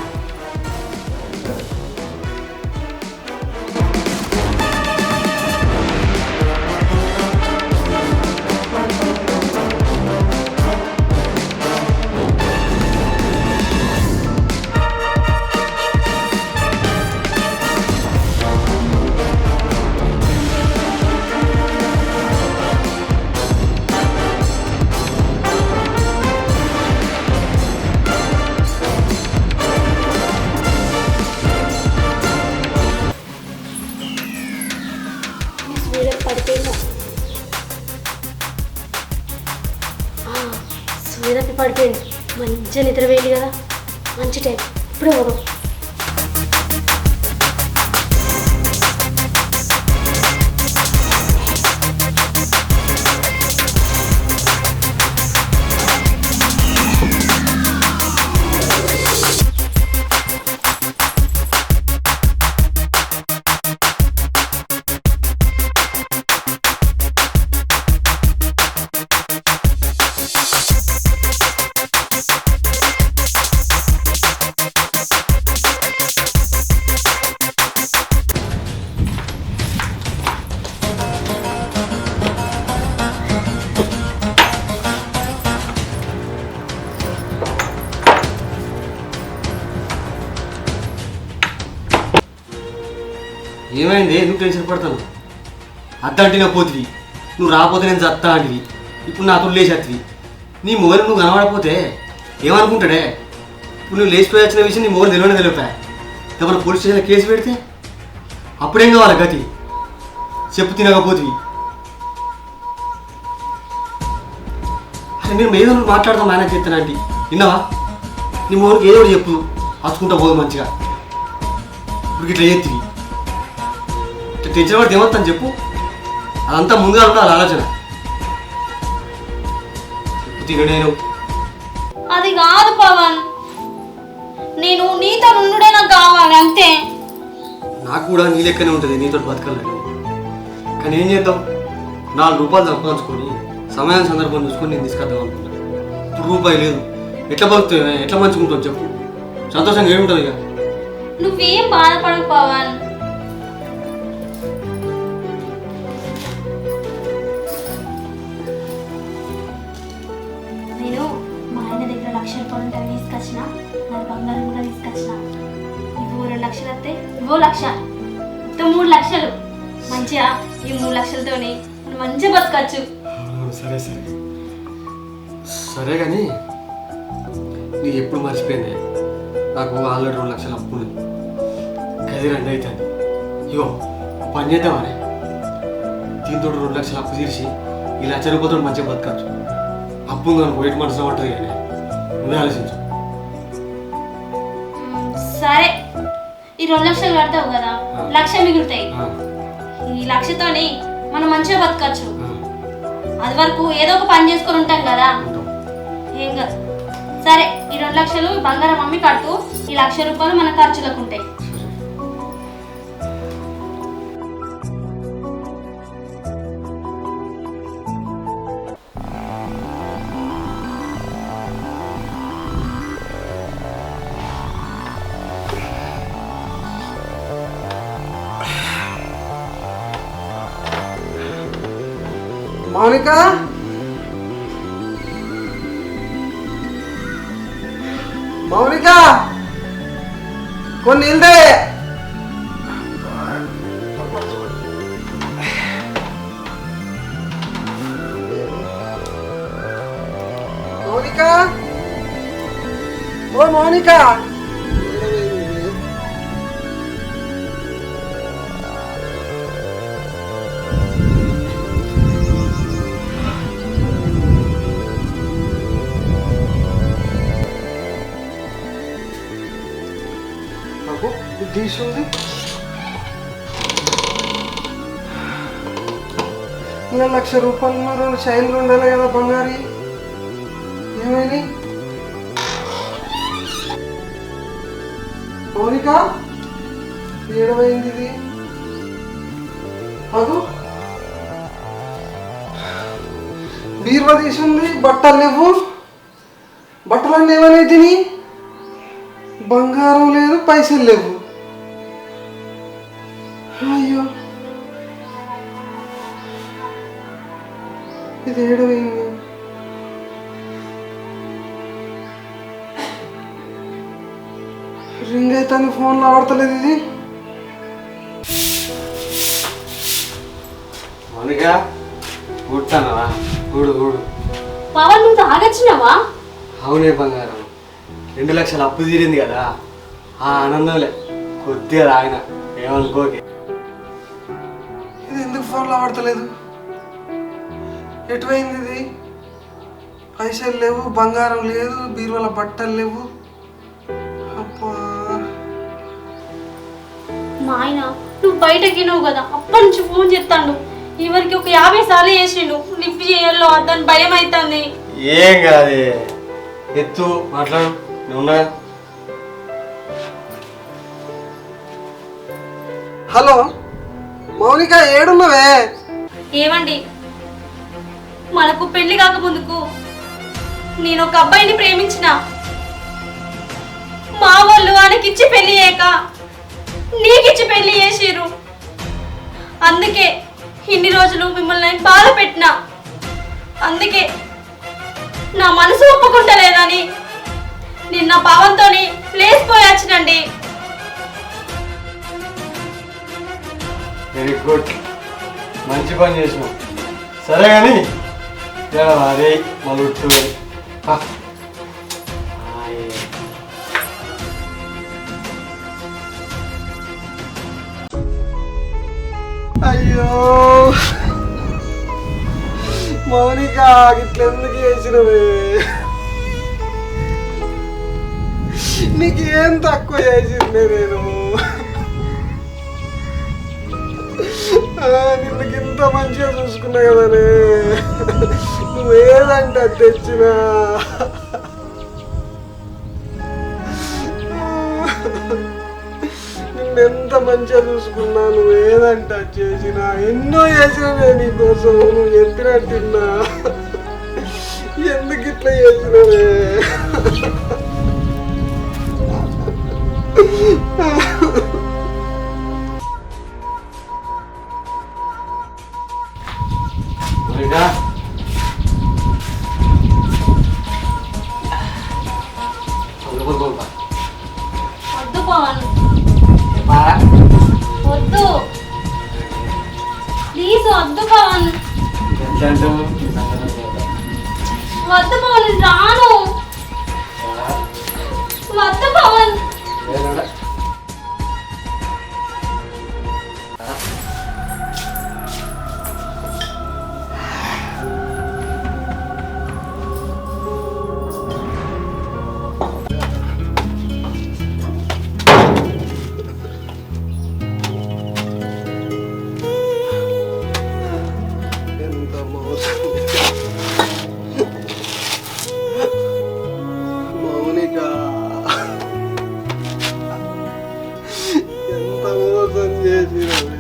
A: పడిపోయిందా? సూర్యరపి పడిపోయింది. మంచిగా నిద్ర వేయాలి కదా, మంచి టైం. ఇప్పుడే పోదాం.
D: ఏమైంది? ఎందుకు టెన్షన్ పడతాను? అత్త అంటే నా పోతివి, నువ్వు రాకపోతే నేను చత్తా అంటివి. ఇప్పుడు నాతో లేచేత్తివి. నీ మొగలు నువ్వు కనబడకపోతే ఏమనుకుంటాడే? ఇప్పుడు నువ్వు లేచిపోయి వచ్చిన విషయం నీ మొగలు తెలియపా. ఏమన్నా పోలీస్ స్టేషన్లో కేసు పెడితే అప్పుడేం కావాలి గతి? చెప్పు తినకపోతివి. అసలు నేను ఏదో మాట్లాడదాం మేనేజ్ చేస్తానంటే విన్నావా? నీ మొగలికి ఏదో ఒకటి చెప్పు, హచ్చుకుంటా పోదు మంచిగా. ఇప్పుడు ఇట్లా చేతివి టెన్షన్ పడితే ఏమవుతాను చెప్పు? అదంతా ముందుగా ఉండాలి ఆలోచన. తిను నేను
A: అది కాదు పవన్, నేను నీతో ఉండుడే నాకు కావాలి అంతే.
D: నాకు కూడా నీ లెక్కనే ఉంటుంది నీతో బతకాలని. కానీ ఏం చేద్దాం, 4 రూపాయలు సంపాదించుకొని సమయం సందర్భం చూసుకొని నేను తీసుకొద్దాం అనుకున్నాను. ఇప్పుడు రూపాయి లేదు, ఎట్లా బతుకుతావు? ఎట్లా మంచుకుంటావు చెప్పు? సంతోషంగా ఏముంటుంది ఇక?
A: నువ్వేం బాధపడకు పవన్. నేను మా ఆయన దగ్గర 1,00,000 రూపాయలు ఉంటే తీసుకొచ్చిన, మరి బంగారం కూడా తీసుకొచ్చిన. ఇవో 2 లక్షలు వస్తే ఇవో 1,00,000, మొత్తం 3 లక్షలు. మంచిగా ఈ 3 లక్షలతోని మంచిగా బతకచ్చు.
D: సరే సరే సరే కానీ నీకు ఎప్పుడు మర్చిపోయింది, నాకు ఆల్రెడీ 2 లక్షలు అప్పు ఉంది. గది 2 అవుతుంది. ఇగో పని చేద్దామని దీంతో 2 లక్షలు అప్పు తీర్చి ఈ 1,00,000 రూపాయలతో మంచిగా బతకచ్చు. అప్పు ఉందని పోయేటి మనసులో ఉంటుంది కానీ నువ్వే ఆలోచించు.
A: సరే, ఈ 2 లక్షలు కడతావు కదా, 1,00,000 మిగులుతాయి. ఈ 1,00,000తోని మనం మంచిగా బతకచ్చు. అది వరకు ఏదో ఒక పని చేసుకొని ఉంటాం కదా, ఏం కాదు. సరే, ఈ 2 లక్షలు బంగారం అమ్మి కట్టు, ఈ 1,00,000 రూపాయలు మన ఖర్చులకు ఉంటాయి.
B: మౌనిక, మౌనిక కొన్ని నీళ్ళే. తీసుంది. ఇలా 1,00,000 రూపాయలు 2 చైన్లు ఉండాలి కదా బంగారి. ఏమైంది మౌనిక? ఏడవైంది ఇది? అదు బీరువా తీసుంది, బట్టలు లేవు. బట్టలన్నీ ఏమనే తిని, బంగారం లేదు, పైసలు లేవు. అయ్యో ఇది ఏడవైంది. రింగ్ అయితే ఫోన్లో ఆడతలేదు ఇది.
C: మౌనిక కూర్తానా? కూడు కూడు.
A: పవన్ నువ్వు తాగొచ్చినావా?
C: అవునే బంగారం, 2 లక్షలు అప్పు తీరింది కదా, ఆ ఆనందంలే కొద్దిగా తాగిన. ఏమనుకోకే.
B: ఇది ఎందుకు ఫోన్లో ఆడతలేదు? ఎటువైంది ఇది? పైసలు లేవు, బంగారం లేదు, బీరువాల బట్టలు లేవు. అబ్బా
A: మా ఆయన నువ్వు బయటకి నువ్వు కదా, అప్పటి నుంచి ఫోన్ చేస్తాడు. ఇవరికి ఒక 50 సార్లు చేసిండు, లిఫ్ట్ చేయాలో అతను భయం అవుతుంది.
C: ఏం కాదే, ఎత్తు మాట్లాడు. నువ్వున్నా?
B: హలో మౌనిక, ఏడున్నవే?
A: ఏమండి, మనకు పెళ్లి కాకముందుకు నేను ఒక అబ్బాయిని ప్రేమించిన. మా వాళ్ళు ఆయనకిచ్చి పెళ్లి చేయక నీకిచ్చి పెళ్లి చేసిర్రు. అందుకే ఇన్ని రోజులు మిమ్మల్ని నేను బాధ పెట్టినా. అందుకే నా మనసు ఒప్పుకుంటలేదని నిన్న పావంతోని లేచిపోయాచ్చినండి.
C: వెరీ గుడ్, మంచి పని చేసినావు. సరే కానీ అదే మలుట్టు.
B: అయ్యో మౌనిక, ఇట్లా ఎందుకు చేసినవే? నీకు ఏం తక్కువ చేసిందే నేను? నిన్నకి ఇంత మంచిగా చూసుకున్నా కదనే, నువ్వేదంటే తెచ్చినా. నిన్నెంత మంచిగా చూసుకున్నా, నువ్వేదంటే చేసినా. ఎన్నో చేసినవే నీకోసం, నువ్వు చెప్పినట్టు తిన్నా. ఎందుకు ఇట్లా చేసినవే?
A: వద్దు పవన్, వద్దు ప్లీజ్, వద్దు పవన్, వద్దు పవన్, నేను రాను. వద్దు పవన్.
B: ఎంత మోసం మౌనిక, ఎంత మోసం చేసినవే?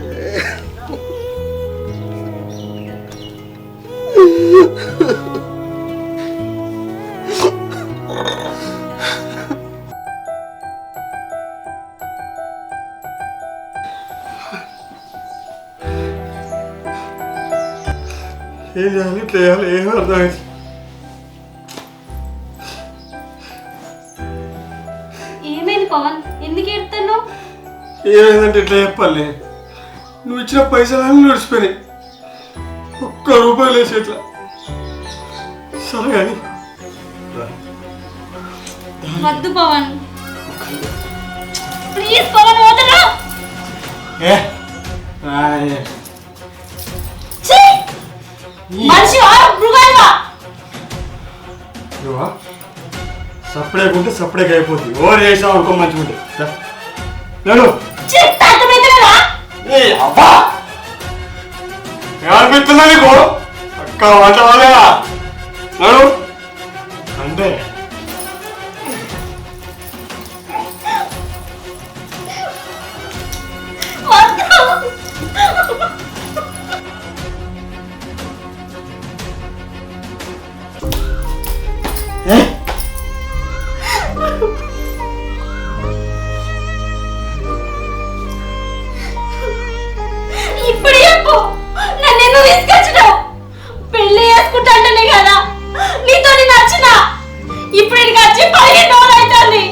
C: ఏం చేయాలి, ఇట్లా చేయాలి, ఏం అర్థమైంది.
A: ఏమైంది పవన్, ఎందుకు ఏడుతున్నావు?
C: ఏమైందంటే ఇట్లా చెప్పాలి, నువ్వు ఇచ్చిన పైసలన్నీ నడిచిపోయినాయి. 1 రూపాయి లేచి ఇట్లా. సరే కానీ
A: వద్దు పవన్, ప్లీజ్ పవన్, వదలు. మనిషి మృగాలుగా
C: సపరేట్ ఉంటే సపరేట్ అయిపోతుంది. ఓవర్ చేసావు అనుకో మంచిగా ఉంటుంది. నడు
A: చెప్తా అర్థమైతలేదా?
C: అబ్బా ఏమనిపిస్తుందా నీకు అక్క మాట వాళ్ళేనా నడు అంటే
A: ఇప్పుడు చెప్పు, నన్ను ఎందుకు తీసుకొచ్చినావు? పెళ్లి చేసుకుంటా అంటేనే కదా నీతో నచ్చిన. ఇప్పుడు ఇక్కడికి వచ్చి 15 రోజులు అవుతుంది.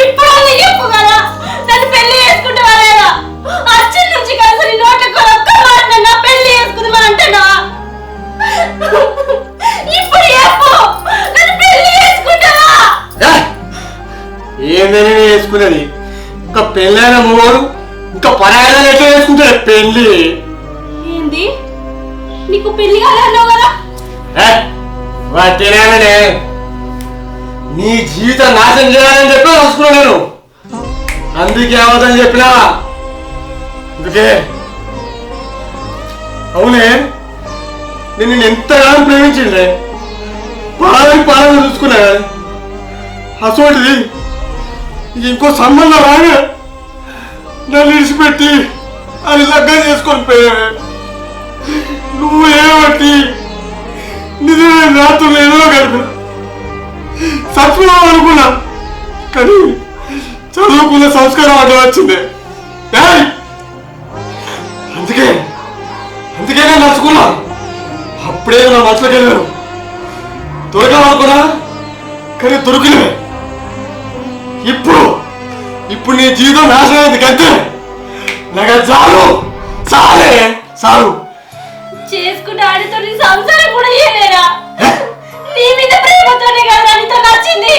A: ఇప్పుడు అని చెప్పు కదా నన్ను పెళ్లి చేసుకుంటావా లేదా? వచ్చి నుంచి కలిసి నీ నోట్లకు ఒక్క మాట నా పెళ్లి చేసుకుందామని అంటున్నా. ఇప్పుడు చెప్పు, నన్ను పెళ్లి చేసుకుంటావా?
C: ఏందని వేసుకునేది ఇంకా పెళ్ళైన మూడు ఇంకా పరాయణ ఎట్లా వేసుకుంటాడు పెళ్ళి
A: ఏంది నీకు పెళ్లి కాదన్నావు కదా?
C: వాటినే నీ జీవితం నాశనం చేయాలని చెప్పి రాసుకున్నా నేను. అందుకే అవదని చెప్పినా. అందుకే అవునే నేను ఎంతగానో ప్రేమించిండే పాలన చూసుకున్నా. అసోటిది ఇంకో సంబంధం రాగా నన్ను విడిచిపెట్టి అది లగ్గం చేసుకొని పోయావే. నువ్వు ఏమట్టి నిజమే నాతో ఏదో గడిపిన సత్వం అనుకున్నా, కానీ చదువుకున్న సంస్కారం అడ్డం వచ్చింది. అందుకే నేను నచ్చుకున్నా. అప్పుడే నా మనసులోకి వెళ్ళాను. దొరకాలనుకున్నా కానీ దొరికినవే. ఇప్పుడు నీ జీవితం నాశనం అయింది కంటే నాకు చాలు.
A: చేసుకుంటే ఆడితో నీ సంసారం కూడా చేయలేరా? నీ మీద ప్రేమతోనే కదా నీతో నచ్చింది.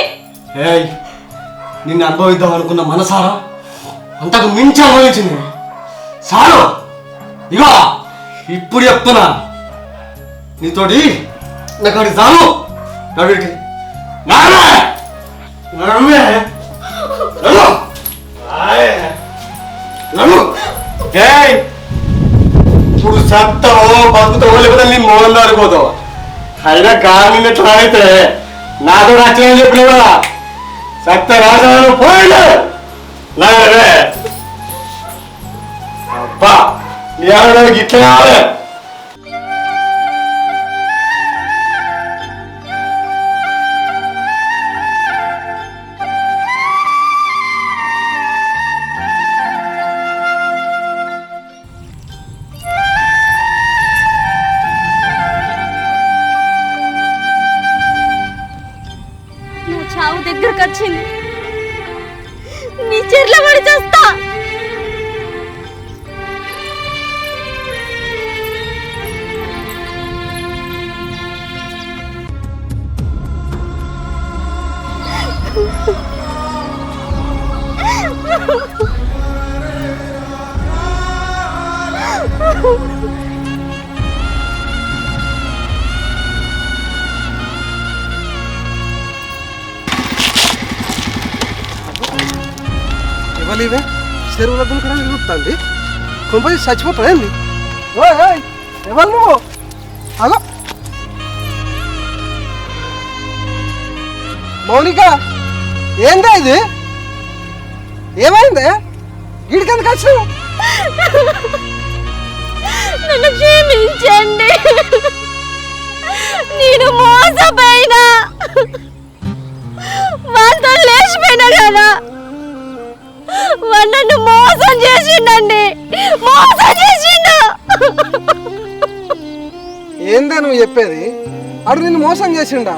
C: నిన్ను అనుభవిద్దాం అనుకున్న మనసారా అంతకు మించి అనుభవించింది. చాలు ఇగో ఇప్పుడు చెప్తున్నా నీతోటి నాకు అది చాలు. నడుడికి ఇప్పుడు సత్తావో బతుకుతావో లేకపోతే నీ మోహన్ దారిపోతావు. అయినా కాదు ఎట్లా అయితే నాతో నచ్చని చెప్పిన కూడా సత్త రాజాను పోయిలే. అబ్బా నీ ఆడడానికి ఇట్లా కావాలి.
A: నా చావు దగ్గరకు వచ్చింది. నీ చెర్ల పడి చేస్తా.
B: ఇవ్వలేవే చెరువుల దుంకడానికి చూస్తుంది. కొంపది చచ్చిపోతుంది. ఎవరు నువ్వు? అగో మౌనిక, ఏందా ఇది? ఏమైంది? వీడికెందుకు వచ్చినావు?
A: నన్ను క్షమించండి, నేను మోసపోయినా. వాళ్ళతో లేచిపోయినా కదా, వాడు నన్ను మోసం చేసిండండి, మోసం చేసిండు.
B: ఏందా నువ్వు చెప్పేది? అడు నిన్ను మోసం చేసిండా?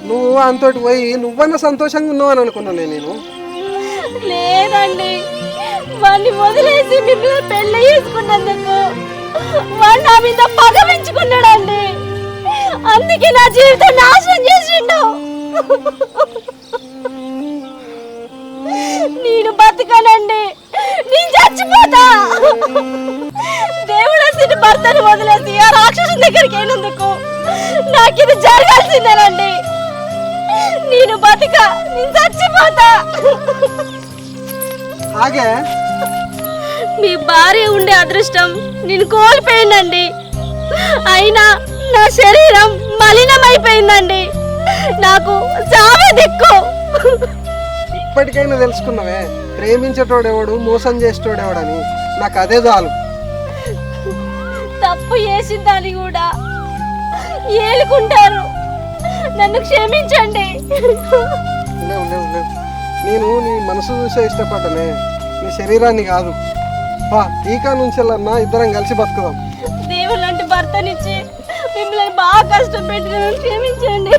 B: నువ్వు అంతటి పోయి నువ్వన్నా సంతోషంగా ఉన్నావు అని అనుకున్నాను నేను.
A: లేదండి, వాడిని వదిలేసి మిమ్మల్ని పెళ్లి చేసుకున్నందుకు వాడు నా మీద పగ పెంచుకున్నాడండి. అందుకే నా జీవితం నాశనం చేసిండు. నేను బతకనండి, నేను చచ్చిపోతా. దేవుడు అసలు భర్తను వదిలేసి ఆ రాక్షసుని దగ్గరికి వెళ్ళినందుకు నాకు ఇది జరగాల్సిందేనండి. నేను బతక, నేను చచ్చిపోతా.
B: ఆగే
A: మీ భార్య ఉండే అదృష్టం నేను కోల్పోయిందండి. అయినా నా శరీరం మలినమైపోయిందండి. నాకు చావే దిక్కు.
B: ఇప్పటికైనా తెలుసుకున్నావే ప్రేమించేటోడెవడు మోసం చేసేటోడెవడని. నాకు అదే చాలు.
A: తప్పు చేసిందని కూడా ఏలుకుంటారు. నన్ను క్షమించండి.
B: లేవు లేవు లేవు, నేను నీ మనసు చూసే ఇష్టపడ్డానే, నీ శరీరాన్ని కాదు. బా ఈకా నుంచి వెళ్ళన్నా ఇద్దరం కలిసి బతుకుదాం.
A: దేవుడు లాంటి భర్తనిచ్చి మిమ్మల్ని బాగా కష్టపెట్టి నన్ను క్షమించండి.